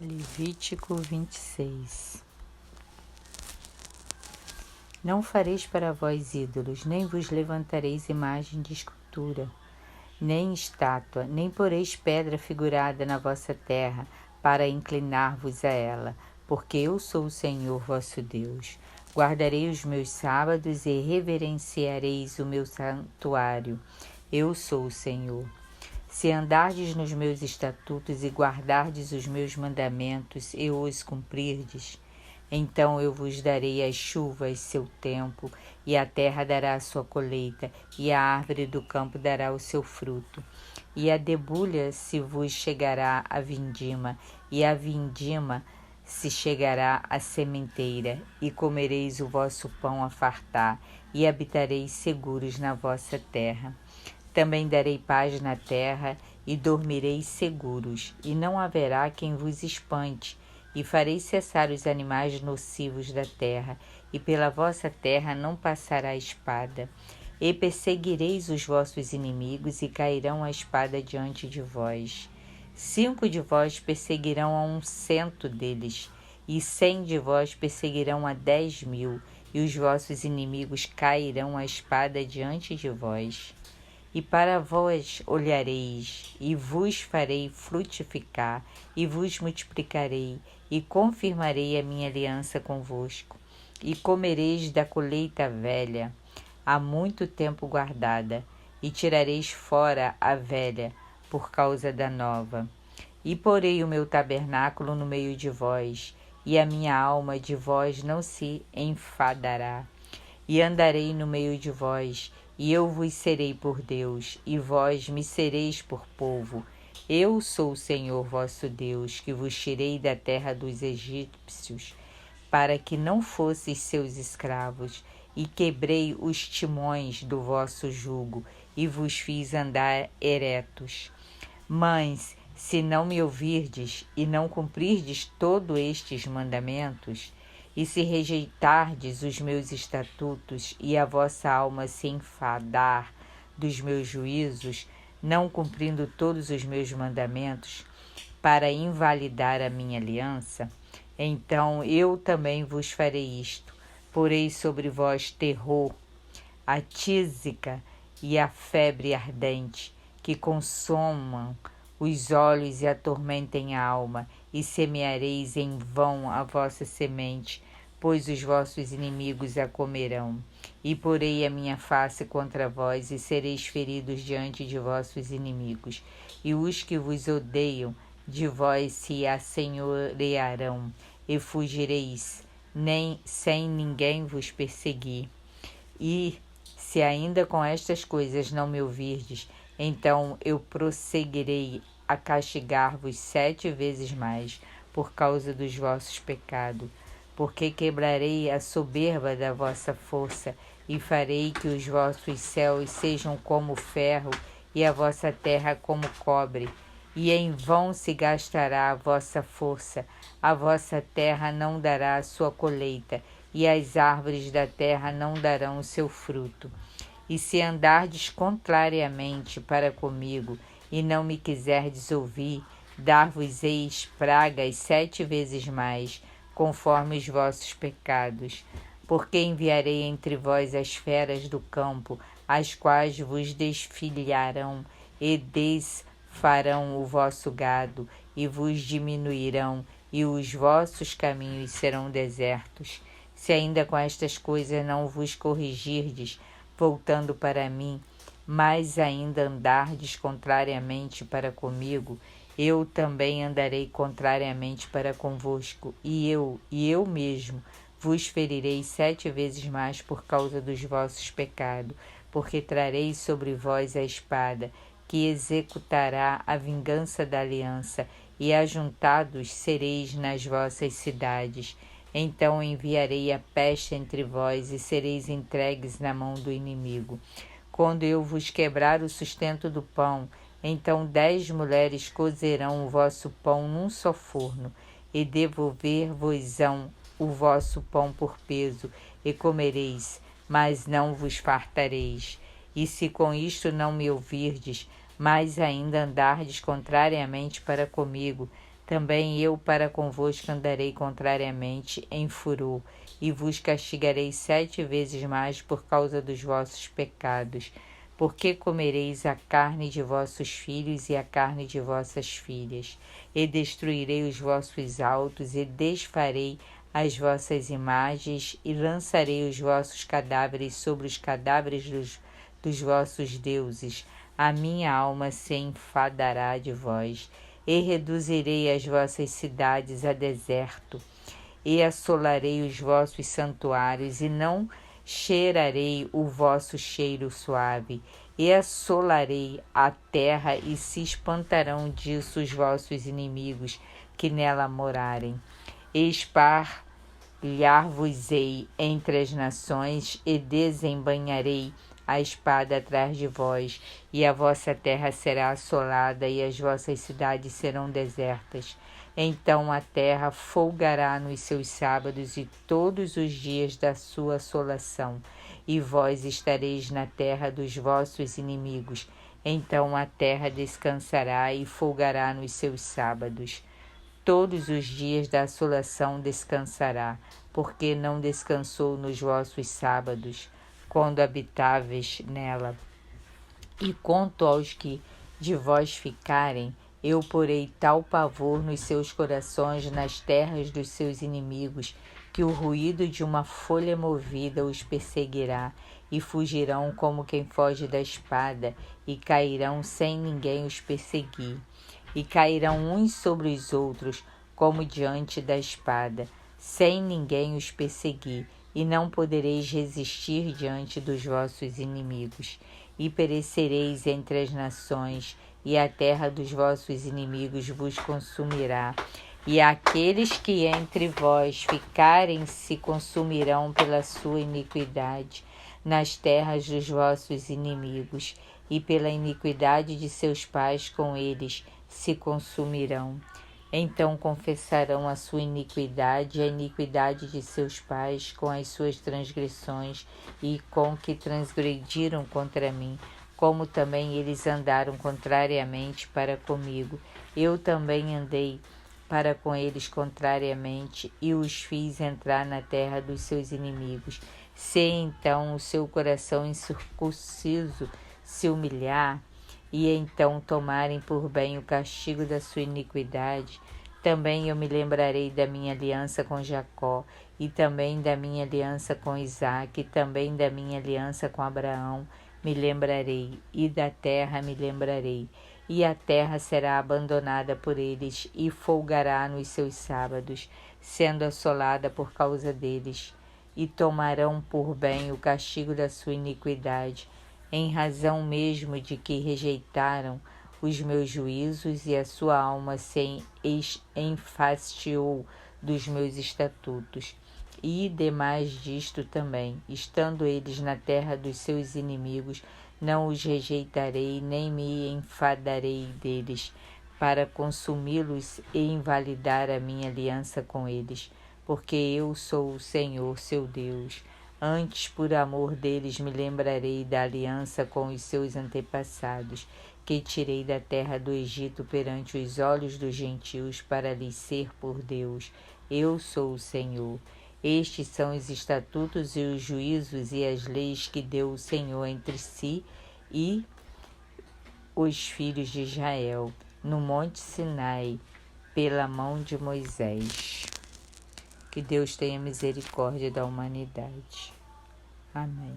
Levítico 26. Não fareis para vós ídolos, nem vos levantareis imagem de escultura, nem estátua, nem poreis pedra figurada na vossa terra, para inclinar-vos a ela, porque eu sou o Senhor vosso Deus. Guardarei os meus sábados e reverenciareis o meu santuário. Eu sou o Senhor. Se andardes nos meus estatutos e guardardes os meus mandamentos e os cumprirdes, então eu vos darei as chuvas seu tempo, e a terra dará a sua colheita, e a árvore do campo dará o seu fruto. E a debulha se vos chegará a vindima, e a vindima se chegará à sementeira, e comereis o vosso pão a fartar, e habitareis seguros na vossa terra. Também darei paz na terra, e dormireis seguros, e não haverá quem vos espante, e farei cessar os animais nocivos da terra, e pela vossa terra não passará a espada. E perseguireis os vossos inimigos, e cairão a espada diante de vós. 5 de vós perseguirão a 100 deles, e 100 de vós perseguirão a 10.000, e os vossos inimigos cairão a espada diante de vós. E para vós olhareis, e vos farei frutificar, e vos multiplicarei, e confirmarei a minha aliança convosco. E comereis da colheita velha, há muito tempo guardada, e tirareis fora a velha, por causa da nova. E porei o meu tabernáculo no meio de vós, e a minha alma de vós não se enfadará. E andarei no meio de vós, e eu vos serei por Deus, e vós me sereis por povo. Eu sou o Senhor vosso Deus, que vos tirei da terra dos egípcios, para que não fosseis seus escravos, e quebrei os timões do vosso jugo, e vos fiz andar eretos. Mas, se não me ouvirdes, e não cumprirdes todos estes mandamentos, e se rejeitardes os meus estatutos, e a vossa alma se enfadar dos meus juízos, não cumprindo todos os meus mandamentos, para invalidar a minha aliança, então eu também vos farei isto. Porei sobre vós terror, a tísica e a febre ardente, que consomam os olhos e atormentem a alma, e semeareis em vão a vossa semente, pois os vossos inimigos a comerão. E porei a minha face contra vós, e sereis feridos diante de vossos inimigos. E os que vos odeiam de vós se assenhorearão, e fugireis, nem sem ninguém vos perseguir. E se ainda com estas coisas não me ouvirdes, então eu prosseguirei a castigar-vos 7 vezes mais, por causa dos vossos pecados. Porque quebrarei a soberba da vossa força, e farei que os vossos céus sejam como ferro, e a vossa terra como cobre. E em vão se gastará a vossa força, a vossa terra não dará a sua colheita, e as árvores da terra não darão o seu fruto. E se andardes contrariamente para comigo, e não me quiserdes ouvir, dar-vos-eis pragas 7 vezes mais, conforme os vossos pecados. Porque enviarei entre vós as feras do campo, as quais vos desfilharão e desfarão o vosso gado, e vos diminuirão, e os vossos caminhos serão desertos. Se ainda com estas coisas não vos corrigirdes, voltando para mim, mas ainda andardes contrariamente para comigo, eu também andarei contrariamente para convosco, e eu mesmo vos ferirei 7 vezes mais por causa dos vossos pecados, porque trarei sobre vós a espada, que executará a vingança da aliança, e ajuntados sereis nas vossas cidades. Então enviarei a peste entre vós, e sereis entregues na mão do inimigo. Quando eu vos quebrar o sustento do pão, então 10 mulheres cozerão o vosso pão num só forno, e devolver-vos-ão o vosso pão por peso, e comereis, mas não vos fartareis. E se com isto não me ouvirdes, mas ainda andardes contrariamente para comigo, Também eu para convosco andarei contrariamente em furor, e vos castigarei 7 vezes mais por causa dos vossos pecados. Porque comereis a carne de vossos filhos e a carne de vossas filhas, e destruirei os vossos altos, e desfarei as vossas imagens, e lançarei os vossos cadáveres sobre os cadáveres dos vossos deuses. A minha alma se enfadará de vós, e reduzirei as vossas cidades a deserto, e assolarei os vossos santuários, e não cheirarei o vosso cheiro suave, e assolarei a terra, e se espantarão disso os vossos inimigos que nela morarem. Espalhar-vos-ei entre as nações, e desembainharei a espada atrás de vós, e a vossa terra será assolada, e as vossas cidades serão desertas. Então a terra folgará nos seus sábados e todos os dias da sua assolação, e vós estareis na terra dos vossos inimigos. Então a terra descansará e folgará nos seus sábados. Todos os dias da assolação descansará, porque não descansou nos vossos sábados, quando habitáveis nela. E quanto aos que de vós ficarem, eu porei tal pavor nos seus corações nas terras dos seus inimigos, que o ruído de uma folha movida os perseguirá, e fugirão como quem foge da espada, e cairão sem ninguém os perseguir. E cairão uns sobre os outros, como diante da espada, sem ninguém os perseguir, e não podereis resistir diante dos vossos inimigos. E perecereis entre as nações, e a terra dos vossos inimigos vos consumirá. E aqueles que entre vós ficarem se consumirão pela sua iniquidade nas terras dos vossos inimigos, e pela iniquidade de seus pais com eles se consumirão. Então confessarão a sua iniquidade e a iniquidade de seus pais com as suas transgressões e com que transgrediram contra mim, como também eles andaram contrariamente para comigo. Eu também andei para com eles contrariamente, e os fiz entrar na terra dos seus inimigos. Se então o seu coração incircunciso se humilhar, e então tomarem por bem o castigo da sua iniquidade, também eu me lembrarei da minha aliança com Jacó, e também da minha aliança com Isaque, e também da minha aliança com Abraão me lembrarei, e da terra me lembrarei. E a terra será abandonada por eles, e folgará nos seus sábados, sendo assolada por causa deles, e tomarão por bem o castigo da sua iniquidade, em razão mesmo de que rejeitaram os meus juízos, e a sua alma se enfastiou dos meus estatutos. E demais disto também, estando eles na terra dos seus inimigos, não os rejeitarei, nem me enfadarei deles, para consumi-los e invalidar a minha aliança com eles, porque eu sou o Senhor, seu Deus. Antes, por amor deles, me lembrarei da aliança com os seus antepassados, que tirei da terra do Egito perante os olhos dos gentios, para lhes ser por Deus. Eu sou o Senhor. Estes são os estatutos e os juízos e as leis que deu o Senhor entre si e os filhos de Israel, no monte Sinai, pela mão de Moisés. Que Deus tenha misericórdia da humanidade. Amém.